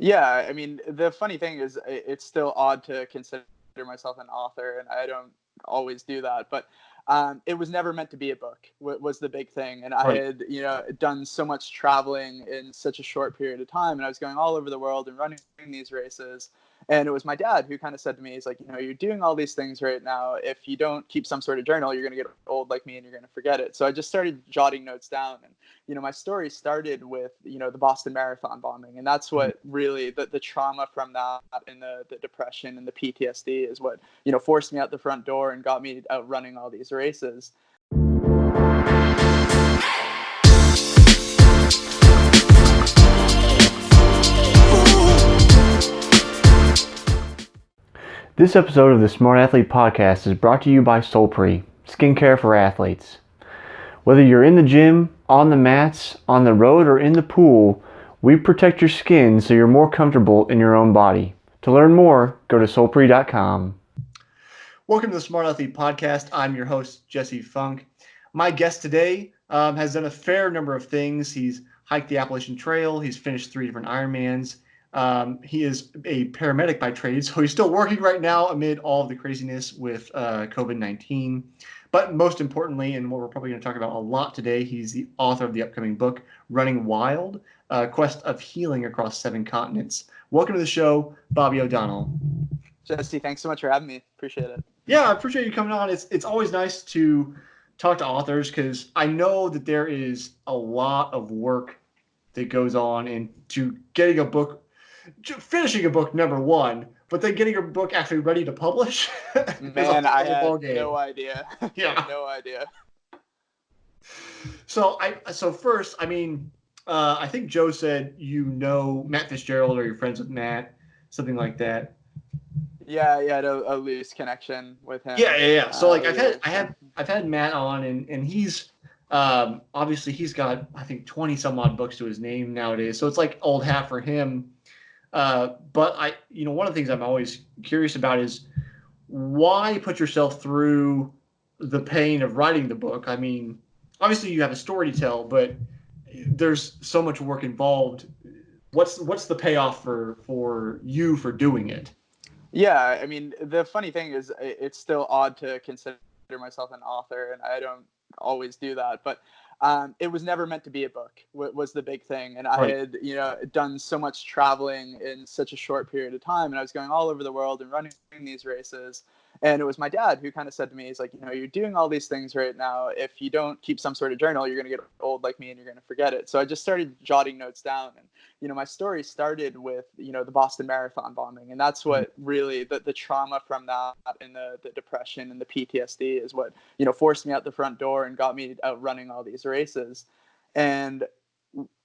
Yeah, I mean, the funny thing is, it's still odd to consider myself an author, and I don't always do that. But it was never meant to be a book. Was the big thing, and I Right. had done so much traveling in such a short period of time, and I was going all over the world and running these races. And it was my dad who kind of said to me, he's like, you're doing all these things right now. If you don't keep some sort of journal, you're going to get old like me, and you're going to forget it. So I just started jotting notes down, and my story started with the Boston Marathon bombing, and that's Mhm. what really the trauma from that and the depression and the PTSD is what forced me out the front door and got me out running all these races. This episode of the Smart Athlete Podcast is brought to you by Solpre, skincare for athletes. Whether you're in the gym, on the mats, on the road, or in the pool, we protect your skin so you're more comfortable in your own body. To learn more, go to solpre.com. Welcome to the Smart Athlete Podcast. I'm your host, Jesse Funk. My guest today has done a fair number of things. He's hiked the Appalachian Trail. He's finished 3 different Ironmans. He is a paramedic by trade, so he's still working right now amid all of the craziness with COVID-19. But most importantly, and what we're probably going to talk about a lot today, he's the author of the upcoming book, Running Wild, Quest of Healing Across 7 Continents. Welcome to the show, Bobby O'Donnell. Jesse, thanks so much for having me. Appreciate it. Yeah, I appreciate you coming on. It's always nice to talk to authors because I know that there is a lot of work that goes on into getting a book, finishing a book, number one, but then getting a book actually ready to publish is a Man, whole I other had ballgame. no idea. Yeah. No idea. So first, I mean, I think Joe said you know Matt Fitzgerald or you're friends with Matt, something like that. Yeah, I had a loose connection with Yeah, him yeah, yeah. So like over the years. So. I've had Matt on, and he's obviously he's got I think 20 some odd books to his name nowadays. So it's like old hat for him. But one of the things I'm always curious about is why put yourself through the pain of writing the book. I mean, obviously you have a story to tell, but there's so much work involved. What's the payoff for you for doing it? Yeah, I mean, the funny thing is, it's still odd to consider myself an author, and I don't always do that. But it was never meant to be a book. Was the big thing, and I Right. had done so much traveling in such a short period of time, and I was going all over the world and running these races. And it was my dad who kind of said to me, he's like, you're doing all these things right now. If you don't keep some sort of journal, you're going to get old like me, and you're going to forget it. So I just started jotting notes down, and my story started with the Boston Marathon bombing, and that's what really the trauma from that and the depression and the PTSD is what forced me out the front door and got me out running all these races. And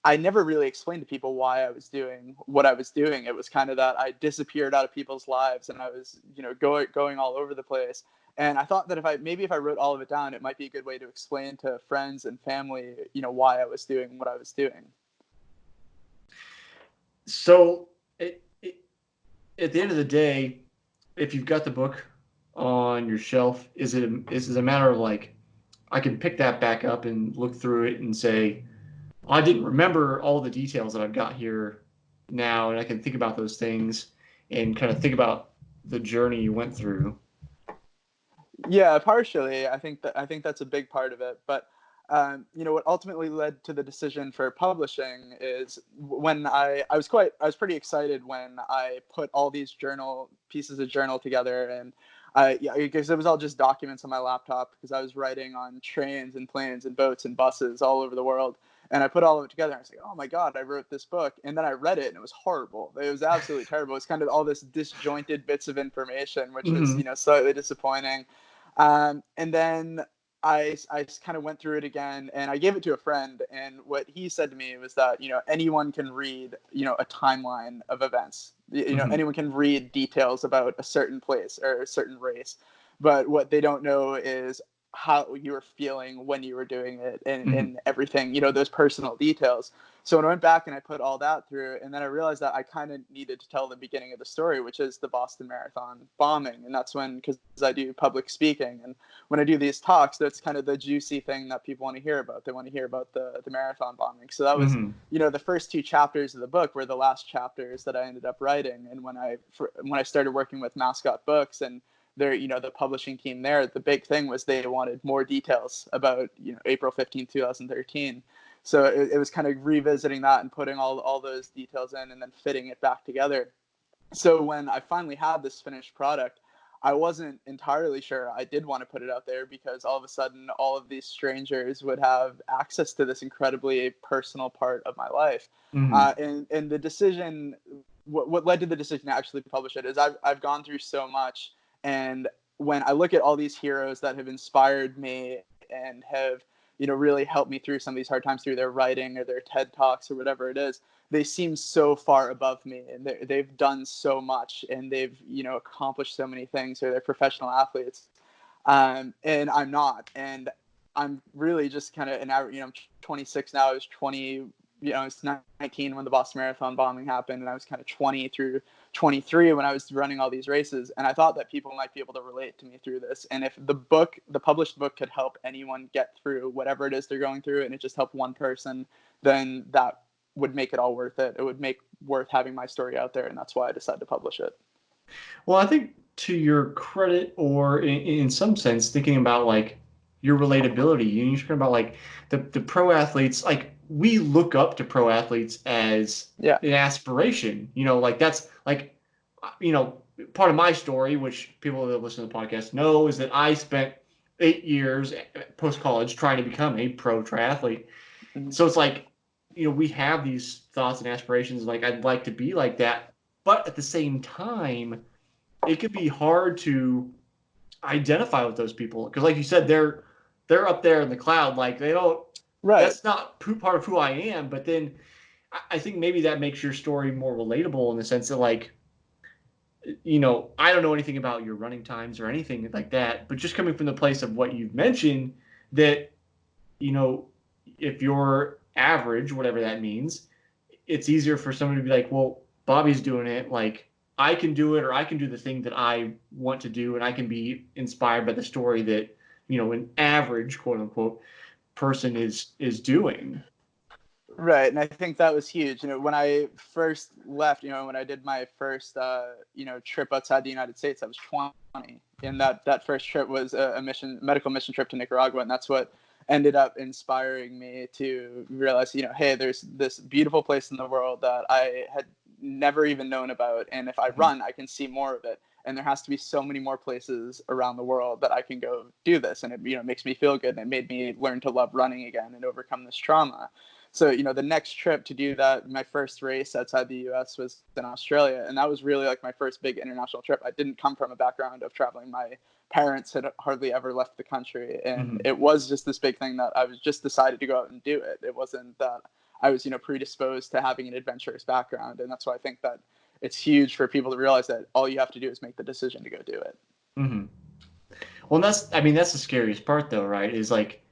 I never really explained to people why I was doing what I was doing. It was kind of that I disappeared out of people's lives, and I was going all over the place. And I thought that if I wrote all of it down, it might be a good way to explain to friends and family why I was doing what I was doing. So at the end of the day, if you've got the book on your shelf, is it a matter of like I can pick that back up and look through it and say, I didn't remember all the details that I've got here now, and I can think about those things and kind of think about the journey you went through. Yeah, partially. I think that's a big part of it. But what ultimately led to the decision for publishing is when I was pretty excited when I put all these pieces of journal together, and because it was all just documents on my laptop because I was writing on trains and planes and boats and buses all over the world. And I put all of it together and I was like, oh my God, I wrote this book. And then I read it and it was horrible. It was absolutely terrible. It's kind of all this disjointed bits of information, which was, Mm-hmm. slightly disappointing. And then I kind of went through it again and I gave it to a friend. And what he said to me was that, anyone can read, a timeline of events. Mm-hmm. Anyone can read details about a certain place or a certain race. But what they don't know is how you were feeling when you were doing it, and, Mhm. and everything, those personal details. So when I went back and I put all that through, and then I realized that I kind of needed to tell the beginning of the story, which is the Boston Marathon bombing. And that's when, because I do public speaking, and when I do these talks, that's kind of the juicy thing that people want to hear about. They want to hear about the marathon bombing. So that was, Mhm. the first two chapters of the book were the last chapters that I ended up writing. And when I started working with Mascot Books and the publishing team there, the big thing was they wanted more details about, April 15th, 2013. So it was kind of revisiting that and putting all those details in and then fitting it back together. So when I finally had this finished product, I wasn't entirely sure I did want to put it out there, because all of a sudden all of these strangers would have access to this incredibly personal part of my life. Mhm. And the decision, what led to the decision to actually publish it is I've gone through so much. And when I look at all these heroes that have inspired me and have, really helped me through some of these hard times through their writing or their TED Talks or whatever it is, they seem so far above me, and they've done so much, and they've, accomplished so many things, or they're professional athletes. And I'm not. And I'm really just kind of an average, I'm 26 now. I was 20, I was 19 when the Boston Marathon bombing happened, and I was kind of 20 through 23 when I was running all these races. And I thought that people might be able to relate to me through this. And if the published book could help anyone get through whatever it is they're going through, and it just helped one person, then that would make it all worth it. It would make worth having my story out there. And that's why I decided to publish it. Well, I think to your credit, or in some sense, thinking about like your relatability, you're talking about like the pro athletes, like we look up to pro athletes as Yeah. an aspiration, like that's like, you know, part of my story, which people that listen to the podcast know, is that I spent 8 years post college trying to become a pro triathlete. Mm-hmm. So it's like, we have these thoughts and aspirations, like I'd like to be like that, but at the same time, it could be hard to identify with those people because, like you said, they're up there in the cloud. Like they don't. Right. That's not part of who I am. But then I think maybe that makes your story more relatable in the sense that, like, I don't know anything about your running times or anything like that. But just coming from the place of what you've mentioned, that you know, if you're average, whatever that means, it's easier for someone to be like, well, Bobby's doing it. Like, I can do it, or I can do the thing that I want to do, and I can be inspired by the story that, an average, quote unquote, person is doing. Right. And I think that was huge. When I first left, when I did my first, trip outside the United States, I was 20. And that first trip was a medical mission trip to Nicaragua. And that's what ended up inspiring me to realize, hey, there's this beautiful place in the world that I had never even known about. And if I run, I can see more of it. And there has to be so many more places around the world that I can go do this. And it, makes me feel good. And it made me learn to love running again and overcome this trauma. So, the next trip to do that, my first race outside the US was in Australia. And that was really like my first big international trip. I didn't come from a background of traveling. My parents had hardly ever left the country. And Mm-hmm. it was just this big thing that I was just decided to go out and do it. It wasn't that I was, predisposed to having an adventurous background. And that's why I think that it's huge for people to realize that all you have to do is make the decision to go do it. Mm-hmm. Well, that's the scariest part, though, right? Is like,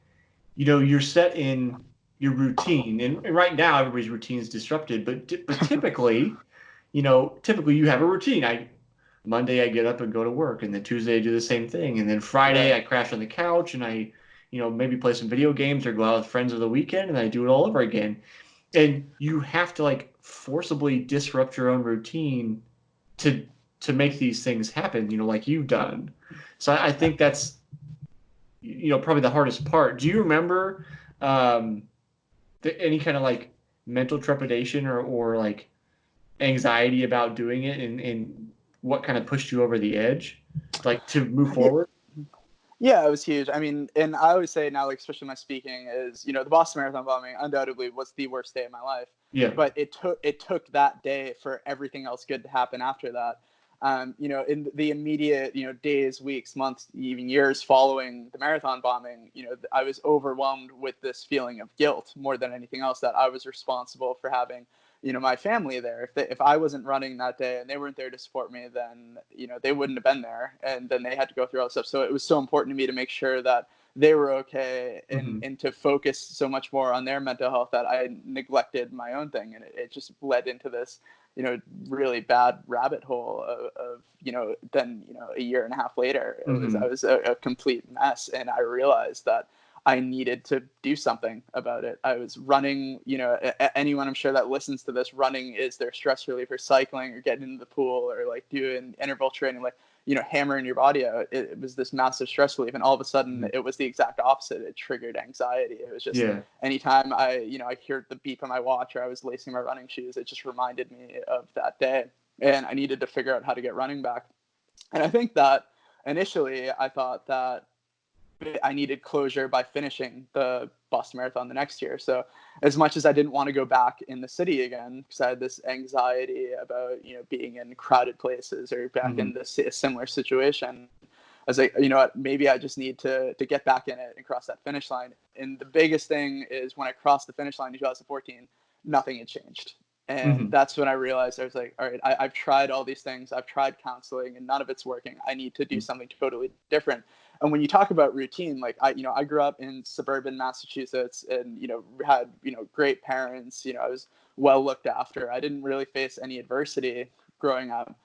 you're set in your routine, and right now everybody's routine is disrupted. But typically, typically you have a routine. Monday I get up and go to work, and then Tuesday I do the same thing, and then Friday Right. I crash on the couch and I, maybe play some video games or go out with friends over the weekend, and I do it all over again. And you have to like forcibly disrupt your own routine to make these things happen, like you've done. So I think that's probably the hardest part. Do you remember um, any kind of like mental trepidation or like anxiety about doing it, and what kind of pushed you over the edge, like to move Yeah. forward? Yeah, it was huge. I mean, and I always say now, like, especially my speaking is, the Boston Marathon bombing undoubtedly was the worst day of my life. Yeah. But it took that day for everything else good to happen after that. In the immediate, days, weeks, months, even years following the marathon bombing, I was overwhelmed with this feeling of guilt more than anything else, that I was responsible for having, my family there. If I wasn't running that day and they weren't there to support me, then, they wouldn't have been there. And then they had to go through all this stuff. So it was so important to me to make sure that they were okay, and to focus so much more on their mental health that I neglected my own thing. And it just led into this, really bad rabbit hole of then, a year and a half later, I was a complete mess. And I realized that I needed to do something about it. I was running, anyone I'm sure that listens to this, running is their stress reliever. Cycling or getting in the pool or like doing interval training, like, hammering your body out. It was this massive stress relief. And all of a sudden it was the exact opposite. It triggered anxiety. It was just anytime I heard the beep on my watch or I was lacing my running shoes, it just reminded me of that day. And I needed to figure out how to get running back. And I think that initially I thought that I needed closure by finishing the Boston Marathon the next year. So as much as I didn't want to go back in the city again, because I had this anxiety about, being in crowded places or back in this similar situation, I was like, you know what, maybe I just need to get back in it and cross that finish line. And the biggest thing is when I crossed the finish line in 2014, nothing had changed. And that's when I realized, I was like, all right, I've tried all these things. I've tried counseling and none of it's working. I need to do something totally different. And when you talk about routine, like I grew up in suburban Massachusetts and, had, great parents, I was well looked after. I didn't really face any adversity growing up.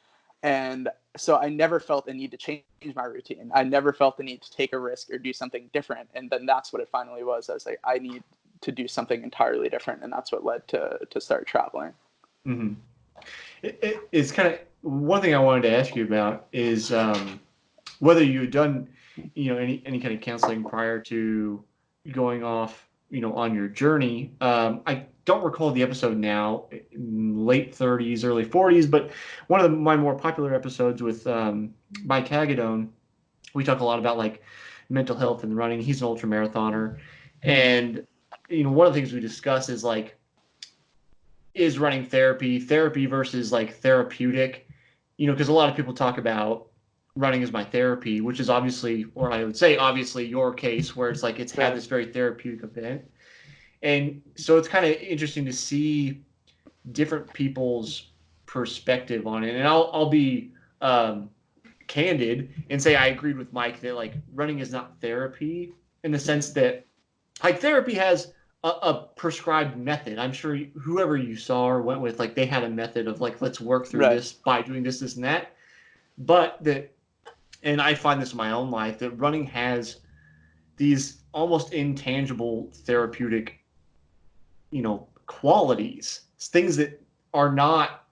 And so I never felt the need to change my routine. I never felt the need to take a risk or do something different. And then that's what it finally was. I was like, I need to do something entirely different. And that's what led to start traveling. It's kind of one thing I wanted to ask you about is whether you had done, any kind of counseling prior to going off, on your journey. I don't recall the episode now, late 30s, early 40s, but one of my more popular episodes with Mike Hagedorn, we talk a lot about like mental health and running. He's an ultra marathoner, and one of the things we discuss is like, is running therapy versus like therapeutic, because a lot of people talk about running as my therapy, which is obviously, or I would say obviously your case, where it's like it's had this very therapeutic event. And so it's kind of interesting to see different people's perspective on it. And I'll be candid and say I agreed with Mike that like running is not therapy in the sense that like therapy has a prescribed method. I'm sure whoever you saw or went with, like they had a method of like, let's work through this by doing this, this, and that. But that, and I find this in my own life, that running has these almost intangible therapeutic, qualities, things that are not,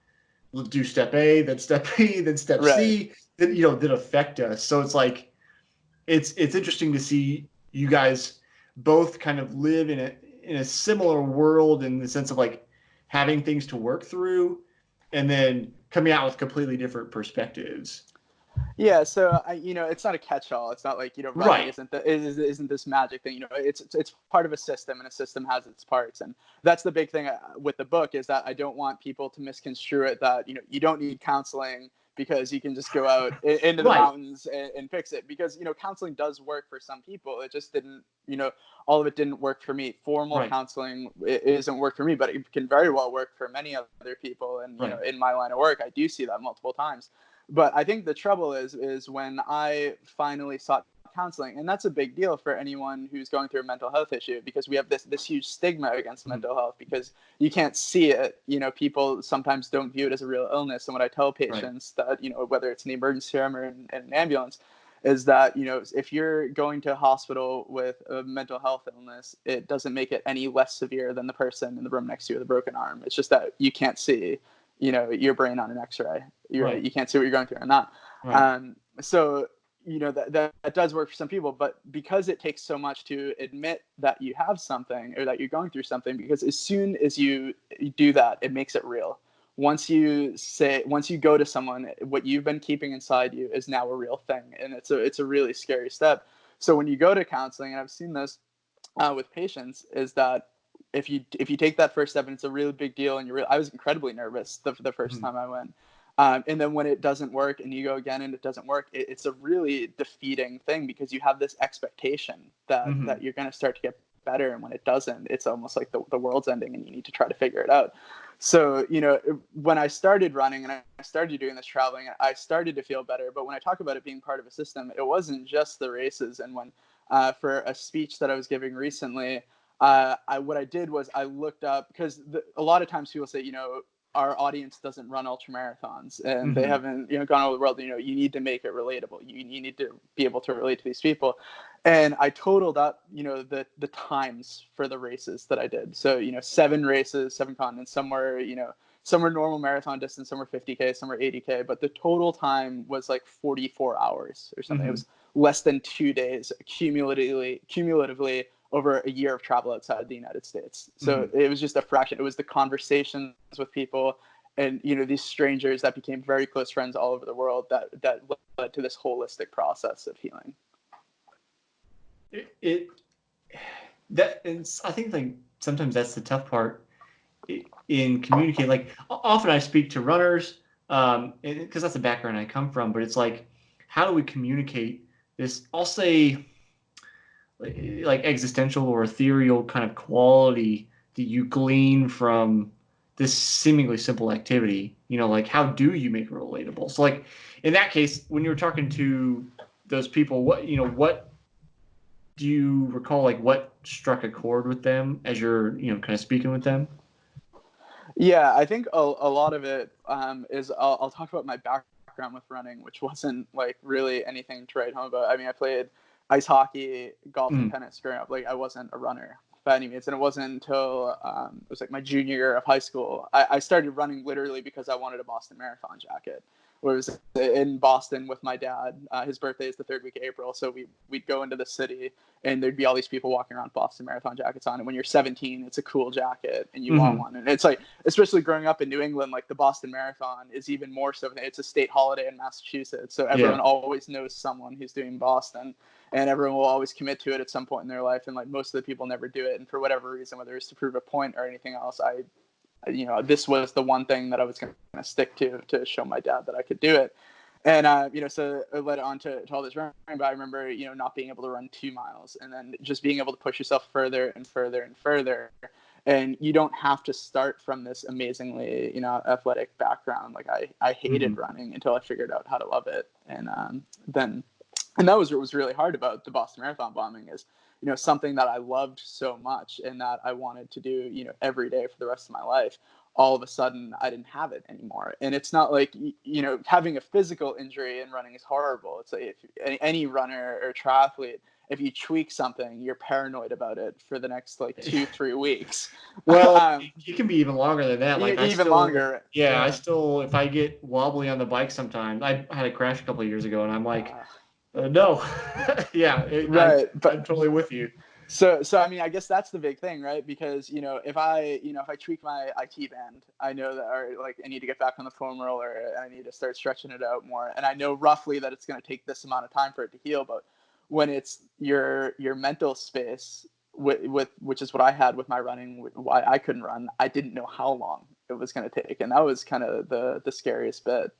let's do step A, then step B, then step C, that, that affect us. So it's like, it's interesting to see you guys both kind of live in a similar world in the sense of like having things to work through and then coming out with completely different perspectives. Yeah, so it's not a catch-all. It's not like running isn't this magic thing. It's part of a system, and a system has its parts. And that's the big thing with the book, is that I don't want people to misconstrue it that you don't need counseling because you can just go out into the mountains and fix it. Because counseling does work for some people. It just didn't. All of it didn't work for me. Formal counseling isn't work for me, but it can very well work for many other people. And in my line of work, I do see that multiple times. But I think the trouble is when I finally sought counseling, and that's a big deal for anyone who's going through a mental health issue, because we have this huge stigma against mental health because you can't see it. People sometimes don't view it as a real illness. And what I tell patients that, whether it's in the emergency room or in an ambulance, is that, if you're going to a hospital with a mental health illness, it doesn't make it any less severe than the person in the room next to you with a broken arm. It's just that you can't see your brain on an x-ray. You can't see what you're going through or not. So that does work for some people, but because it takes so much to admit that you have something or that you're going through something, because as soon as you do that, it makes it real. Once you go to someone, what you've been keeping inside you is now a real thing, and it's a really scary step. So when you go to counseling, and I've seen this with patients, is that if you take that first step, and it's a really big deal, and I was incredibly nervous the first time I went, and then when it doesn't work and you go again and it doesn't work, it's a really defeating thing, because you have this expectation that you're going to start to get better, and when it doesn't, it's almost like the world's ending and you need to try to figure it out. So, you know, when I started running and I started doing this traveling, I started to feel better. But when I talk about it being part of a system, it wasn't just the races. And when for a speech that I was giving recently, what I did was I looked up, because a lot of times people say, you know, our audience doesn't run ultra marathons and they haven't, you know, gone all over the world. You know, you need to make it relatable. You need to be able to relate to these people. And I totaled up, you know, the times for the races that I did. So, you know, 7 races, 7 continents. Some were, you know, some were normal marathon distance, some were 50K, some were 80K. But the total time was like 44 hours or something. It was less than 2 days cumulatively over a year of travel outside the United States. So it was just a fraction. It was the conversations with people and, you know, these strangers that became very close friends all over the world that led to this holistic process of healing. I think like sometimes that's the tough part in communicating. Like often I speak to runners, because that's the background I come from, but it's like, how do we communicate this, I'll say, like existential or ethereal kind of quality that you glean from this seemingly simple activity? You know, like how do you make it relatable? So like in that case, when you were talking to those people, what do you recall, like what struck a chord with them as you're, you know, kind of speaking with them? Yeah, I think a lot of it is I'll talk about my background with running, which wasn't like really anything to write home about. I mean, I played ice hockey, golf, and tennis growing up. Like I wasn't a runner by any means, and it wasn't until it was like my junior year of high school I started running literally because I wanted a Boston Marathon jacket. Where it was in Boston with my dad. His birthday is the 3rd week of April, so we'd go into the city and there'd be all these people walking around Boston Marathon jackets on. And when you're 17, it's a cool jacket and you want one. And it's like, especially growing up in New England, like the Boston Marathon is even more so. It's a state holiday in Massachusetts, so everyone always knows someone who's doing Boston, and everyone will always commit to it at some point in their life. And like most of the people never do it, and for whatever reason, whether it's to prove a point or anything else, you know, this was the one thing that I was going to stick to show my dad that I could do it. And, you know, so it led on to all this running. But I remember, you know, not being able to run 2 miles and then just being able to push yourself further and further and further. And you don't have to start from this amazingly, you know, athletic background. Like I hated running until I figured out how to love it. And that was what was really hard about the Boston Marathon bombing is, you know, something that I loved so much and that I wanted to do, you know, every day for the rest of my life. All of a sudden, I didn't have it anymore. And it's not like, you know, having a physical injury in running is horrible. It's like if any runner or triathlete, if you tweak something, you're paranoid about it for the next like 2-3 weeks. Well, it can be even longer than that. Like longer. Yeah, I still, if I get wobbly on the bike sometimes, I had a crash a couple of years ago, and I'm like, no, yeah, right. I'm totally with you. So I mean, I guess that's the big thing, right? Because, you know, if I tweak my IT band, I know that, or like I need to get back on the foam roller, and I need to start stretching it out more, and I know roughly that it's going to take this amount of time for it to heal. But when it's your mental space, which is what I had with my running, why I couldn't run, I didn't know how long it was going to take, and that was kind of the scariest bit.